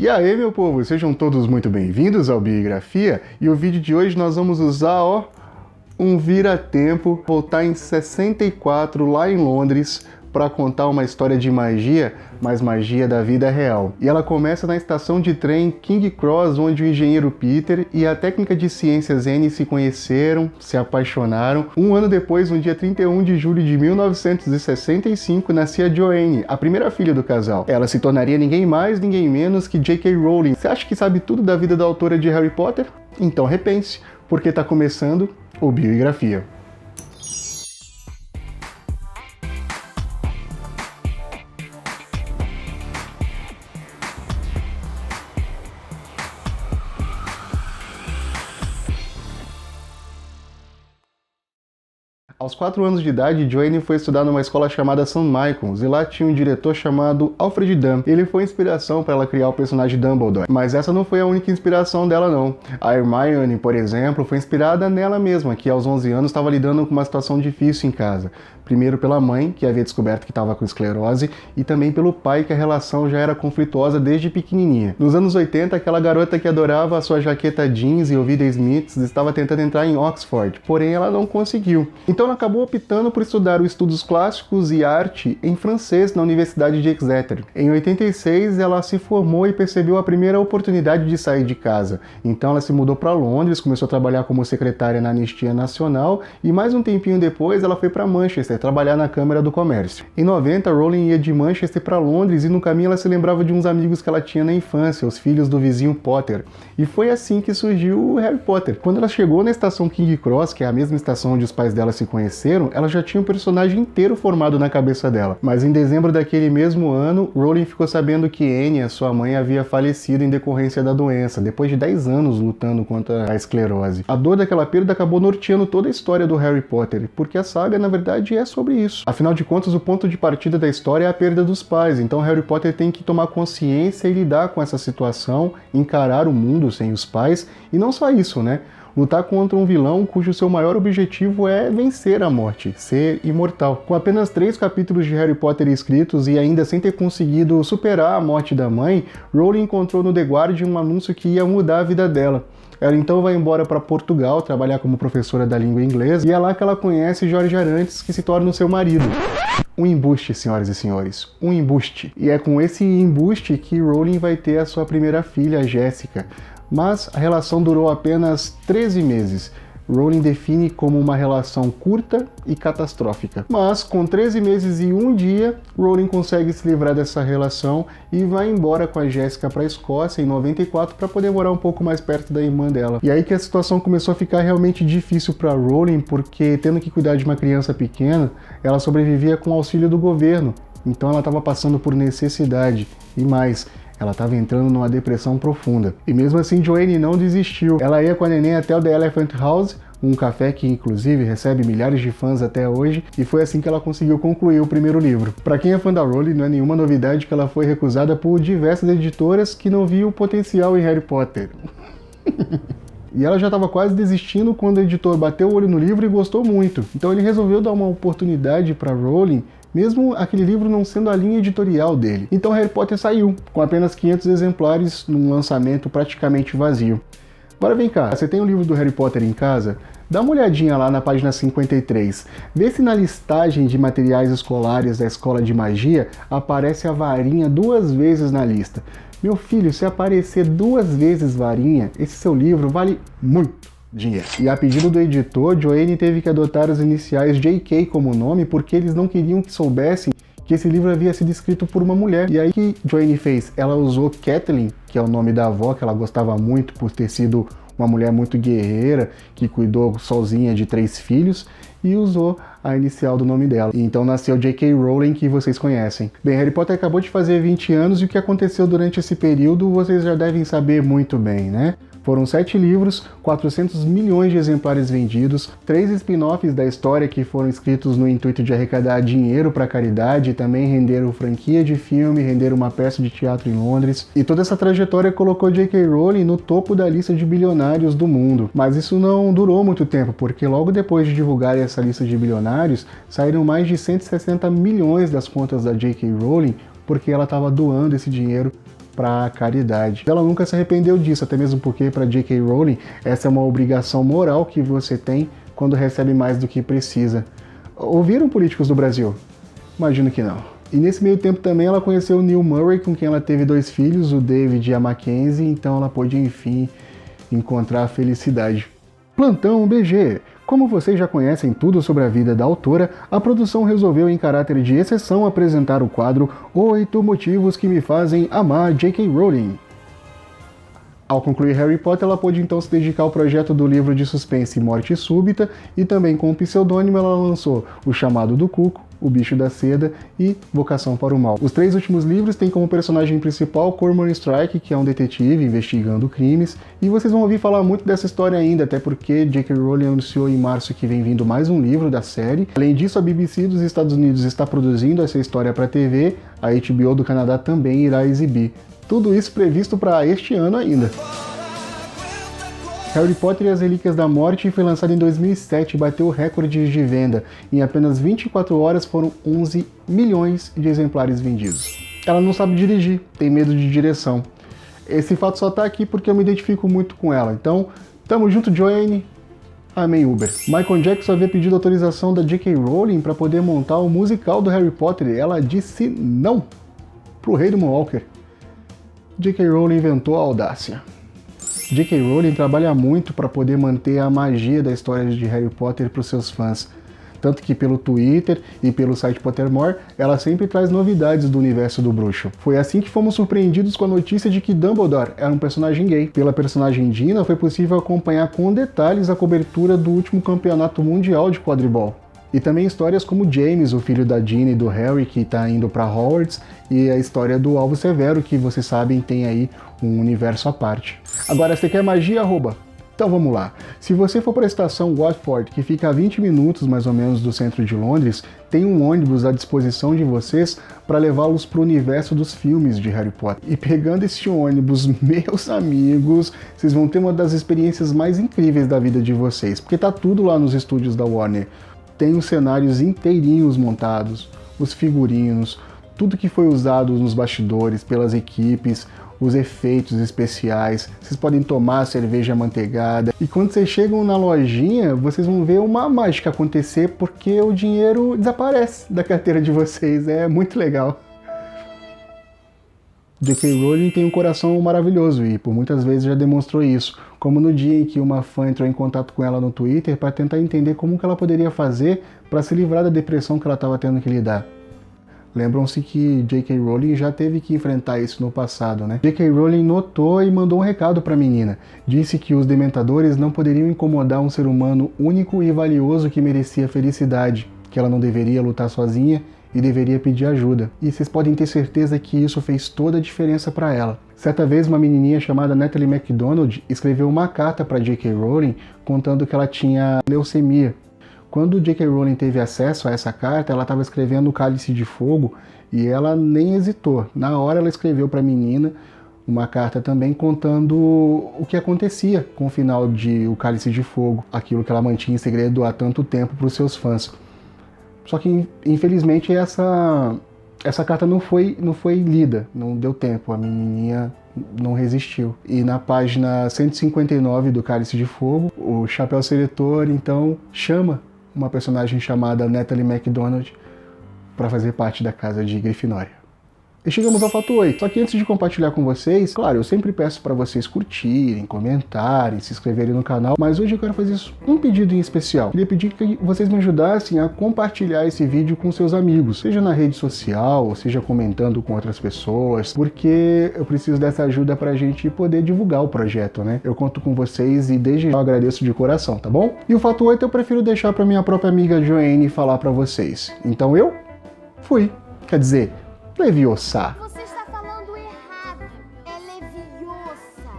E aí, meu povo, sejam todos muito bem-vindos ao Biografia, e o vídeo de hoje nós vamos usar, um vira-tempo, voltar em 64 lá em Londres para contar uma história de magia, mas magia da vida real. E ela começa na estação de trem King Cross, onde o engenheiro Peter e a técnica de ciências Annie se conheceram, se apaixonaram. Um ano depois, no dia 31 de julho de 1965, nascia Joanne, a primeira filha do casal. Ela se tornaria ninguém mais, ninguém menos que J.K. Rowling. Você acha que sabe tudo da vida da autora de Harry Potter? Então repense, porque está começando o Biografia. Aos 4 anos de idade, Joanne foi estudar numa escola chamada St. Michael's, e lá tinha um diretor chamado Alfred Dunn. Ele foi inspiração para ela criar o personagem Dumbledore. Mas essa não foi a única inspiração dela, não. A Hermione, por exemplo, foi inspirada nela mesma, que aos 11 anos estava lidando com uma situação difícil em casa. Primeiro pela mãe, que havia descoberto que estava com esclerose, e também pelo pai, que a relação já era conflituosa desde pequenininha. Nos anos 80, aquela garota que adorava a sua jaqueta jeans e ouvir The Smiths estava tentando entrar em Oxford, porém ela não conseguiu. Então ela acabou optando por estudar os estudos clássicos e arte em francês na Universidade de Exeter. Em 86, ela se formou e percebeu a primeira oportunidade de sair de casa. Então ela se mudou para Londres, começou a trabalhar como secretária na Anistia Nacional, e mais um tempinho depois ela foi para Manchester trabalhar na Câmara do Comércio. Em 90, Rowling ia de Manchester para Londres e no caminho ela se lembrava de uns amigos que ela tinha na infância, os filhos do vizinho Potter. E foi assim que surgiu o Harry Potter. Quando ela chegou na estação King Cross, que é a mesma estação onde os pais dela se conheceram, ela já tinha um personagem inteiro formado na cabeça dela. Mas em dezembro daquele mesmo ano, Rowling ficou sabendo que Anne, a sua mãe, havia falecido em decorrência da doença, depois de 10 anos lutando contra a esclerose. A dor daquela perda acabou norteando toda a história do Harry Potter, porque a saga, na verdade, é sobre isso. Afinal de contas, o ponto de partida da história é a perda dos pais, então Harry Potter tem que tomar consciência e lidar com essa situação, encarar o mundo sem os pais, e não só isso, né? Lutar contra um vilão cujo seu maior objetivo é vencer a morte, ser imortal. Com apenas 3 capítulos de Harry Potter escritos e ainda sem ter conseguido superar a morte da mãe, Rowling encontrou no The Guardian um anúncio que ia mudar a vida dela. Ela então vai embora para Portugal trabalhar como professora da língua inglesa, e é lá que ela conhece Jorge Arantes, que se torna o seu marido. Um embuste, senhoras e senhores, um embuste. E é com esse embuste que Rowling vai ter a sua primeira filha, a Jéssica. Mas a relação durou apenas 13 meses. Rowling define como uma relação curta e catastrófica. Mas com 13 meses e 1 dia, Rowling consegue se livrar dessa relação e vai embora com a Jéssica para a Escócia em 94 para poder morar um pouco mais perto da irmã dela. E aí que a situação começou a ficar realmente difícil para Rowling, porque tendo que cuidar de uma criança pequena, ela sobrevivia com o auxílio do governo. Então ela estava passando por necessidade e mais. Ela estava entrando numa depressão profunda. E mesmo assim, Joanne não desistiu. Ela ia com a neném até o The Elephant House, um café que inclusive recebe milhares de fãs até hoje, e foi assim que ela conseguiu concluir o primeiro livro. Para quem é fã da Rowling, não é nenhuma novidade que ela foi recusada por diversas editoras que não viam potencial em Harry Potter. E ela já estava quase desistindo quando o editor bateu o olho no livro e gostou muito. Então ele resolveu dar uma oportunidade para Rowling, mesmo aquele livro não sendo a linha editorial dele. Então Harry Potter saiu, com apenas 500 exemplares, num lançamento praticamente vazio. Agora vem cá, você tem o livro do Harry Potter em casa? Dá uma olhadinha lá na página 53. Vê se na listagem de materiais escolares da Escola de Magia aparece a varinha 2 vezes na lista. Meu filho, se aparecer 2 vezes varinha, esse seu livro vale muito dinheiro. E a pedido do editor, Joanne teve que adotar as iniciais J.K. como nome porque eles não queriam que soubessem que esse livro havia sido escrito por uma mulher. E aí o que Joanne fez? Ela usou Kathleen, que é o nome da avó, que ela gostava muito por ter sido uma mulher muito guerreira, que cuidou sozinha de 3 filhos, e usou a inicial do nome dela. E então nasceu J.K. Rowling, que vocês conhecem. Bem, Harry Potter acabou de fazer 20 anos e o que aconteceu durante esse período vocês já devem saber muito bem, né? Foram 7 livros, 400 milhões de exemplares vendidos, 3 spin-offs da história que foram escritos no intuito de arrecadar dinheiro para caridade e também renderam franquia de filme, renderam uma peça de teatro em Londres. E toda essa trajetória colocou J.K. Rowling no topo da lista de bilionários do mundo. Mas isso não durou muito tempo, porque logo depois de divulgar essa lista de bilionários, saíram mais de 160 milhões das contas da J.K. Rowling, porque ela estava doando esse dinheiro para a caridade. Ela nunca se arrependeu disso, até mesmo porque para J.K. Rowling essa é uma obrigação moral que você tem quando recebe mais do que precisa. Ouviram políticos do Brasil? Imagino que não. E nesse meio tempo também ela conheceu o Neil Murray, com quem ela teve 2 filhos, o David e a Mackenzie, então ela pôde enfim encontrar a felicidade. Plantão BG. Como vocês já conhecem tudo sobre a vida da autora, a produção resolveu, em caráter de exceção, apresentar o quadro 8 motivos que me fazem amar J.K. Rowling. Ao concluir Harry Potter, ela pôde então se dedicar ao projeto do livro de suspense Morte Súbita, e também com o pseudônimo ela lançou O Chamado do Cuco, O Bicho da Seda e Vocação para o Mal. Os 3 últimos livros têm como personagem principal Cormoran Strike, que é um detetive investigando crimes, e vocês vão ouvir falar muito dessa história ainda, até porque J.K. Rowling anunciou em março que vem vindo mais um livro da série. Além disso, a BBC dos Estados Unidos está produzindo essa história para TV, a HBO do Canadá também irá exibir. Tudo isso previsto para este ano ainda. Harry Potter e as Relíquias da Morte foi lançado em 2007 e bateu o recorde de venda. Em apenas 24 horas foram 11 milhões de exemplares vendidos. Ela não sabe dirigir, tem medo de direção. Esse fato só tá aqui porque eu me identifico muito com ela. Então, tamo junto, Joanne. Amém, Uber. Michael Jackson havia pedido autorização da J.K. Rowling para poder montar o musical do Harry Potter e ela disse não pro rei do Moonwalker. J.K. Rowling inventou a audácia. J.K. Rowling trabalha muito para poder manter a magia da história de Harry Potter para os seus fãs. Tanto que pelo Twitter e pelo site Pottermore, ela sempre traz novidades do universo do bruxo. Foi assim que fomos surpreendidos com a notícia de que Dumbledore era um personagem gay. Pela personagem Dina, foi possível acompanhar com detalhes a cobertura do último campeonato mundial de quadribol. E também histórias como James, o filho da Ginny e do Harry, que está indo para Hogwarts, e a história do Alvo Severo, que vocês sabem tem aí um universo à parte. Agora, você quer magia, arroba? Então vamos lá. Se você for para a estação Watford, que fica a 20 minutos mais ou menos do centro de Londres, tem um ônibus à disposição de vocês para levá-los para o universo dos filmes de Harry Potter. E pegando esse ônibus, meus amigos, vocês vão ter uma das experiências mais incríveis da vida de vocês, porque tá tudo lá nos estúdios da Warner. Tem os cenários inteirinhos montados, os figurinos, tudo que foi usado nos bastidores pelas equipes, os efeitos especiais, vocês podem tomar cerveja amanteigada. E quando vocês chegam na lojinha, vocês vão ver uma mágica acontecer porque o dinheiro desaparece da carteira de vocês, é muito legal. J.K. Rowling tem um coração maravilhoso e por muitas vezes já demonstrou isso, como no dia em que uma fã entrou em contato com ela no Twitter para tentar entender como que ela poderia fazer para se livrar da depressão que ela estava tendo que lidar. Lembram-se que J.K. Rowling já teve que enfrentar isso no passado, né? J.K. Rowling notou e mandou um recado para a menina. Disse que os dementadores não poderiam incomodar um ser humano único e valioso que merecia felicidade, que ela não deveria lutar sozinha e deveria pedir ajuda. E vocês podem ter certeza que isso fez toda a diferença para ela. Certa vez, uma menininha chamada Natalie MacDonald escreveu uma carta para J.K. Rowling contando que ela tinha leucemia. Quando J.K. Rowling teve acesso a essa carta, ela estava escrevendo o Cálice de Fogo e ela nem hesitou. Na hora ela escreveu para a menina uma carta também contando o que acontecia com o final de O Cálice de Fogo, aquilo que ela mantinha em segredo há tanto tempo para os seus fãs. Só que, infelizmente, essa carta não foi lida, não deu tempo, a menininha não resistiu. E na página 159 do Cálice de Fogo, o Chapéu Seletor, então, chama uma personagem chamada Natalie MacDonald para fazer parte da casa de Grifinória. E chegamos ao fato 8. Só que antes de compartilhar com vocês, claro, eu sempre peço para vocês curtirem, comentarem, se inscreverem no canal, mas hoje eu quero fazer um pedido em especial. Queria pedir que vocês me ajudassem a compartilhar esse vídeo com seus amigos, seja na rede social, seja comentando com outras pessoas, porque eu preciso dessa ajuda pra gente poder divulgar o projeto, né? Eu conto com vocês e desde já eu agradeço de coração, tá bom? E o fato 8 eu prefiro deixar pra minha própria amiga Joanne falar pra vocês. Então eu fui. Quer dizer, Leviosa. Você está falando errado. É Leviosa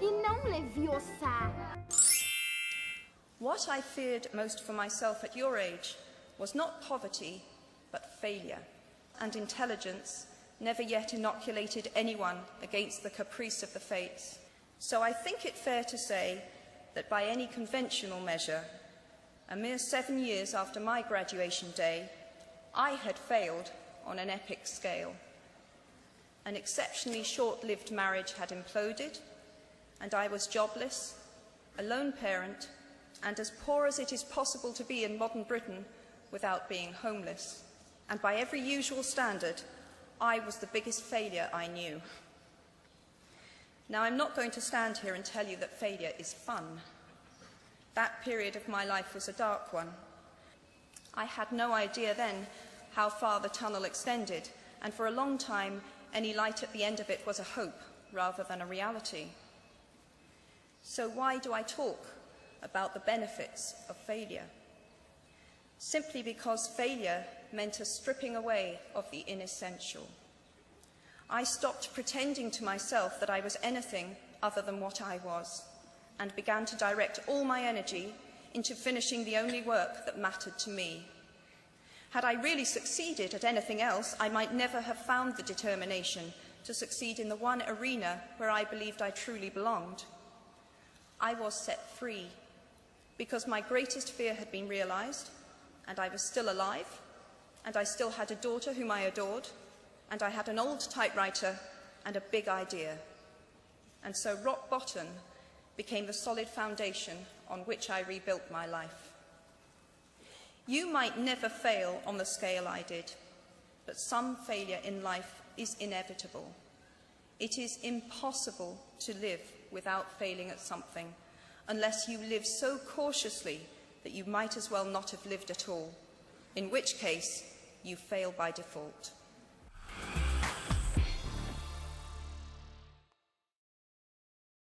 e não Leviosa. What I feared most for myself at your age was not poverty, but failure. And intelligence never yet inoculated anyone against the caprice of the fates. So I think it fair to say that by any conventional measure, a mere 7 years after my graduation day, I had failed on an epic scale. An exceptionally short-lived marriage had imploded, and I was jobless, a lone parent, and as poor as it is possible to be in modern Britain without being homeless. And by every usual standard, I was the biggest failure I knew. Now, I'm not going to stand here and tell you that failure is fun. That period of my life was a dark one. I had no idea then how far the tunnel extended, and for a long time, any light at the end of it was a hope rather than a reality. So why do I talk about the benefits of failure? Simply because failure meant a stripping away of the inessential. I stopped pretending to myself that I was anything other than what I was, and began to direct all my energy into finishing the only work that mattered to me. Had I really succeeded at anything else, I might never have found the determination to succeed in the one arena where I believed I truly belonged. I was set free because my greatest fear had been realized, and I was still alive, and I still had a daughter whom I adored, and I had an old typewriter and a big idea. And so rock bottom became the solid foundation on which I rebuilt my life. You might never fail on the scale I did, but some failure in life is inevitable. It is impossible to live without failing at something, unless you live so cautiously that you might as well not have lived at all, in which case you fail by default.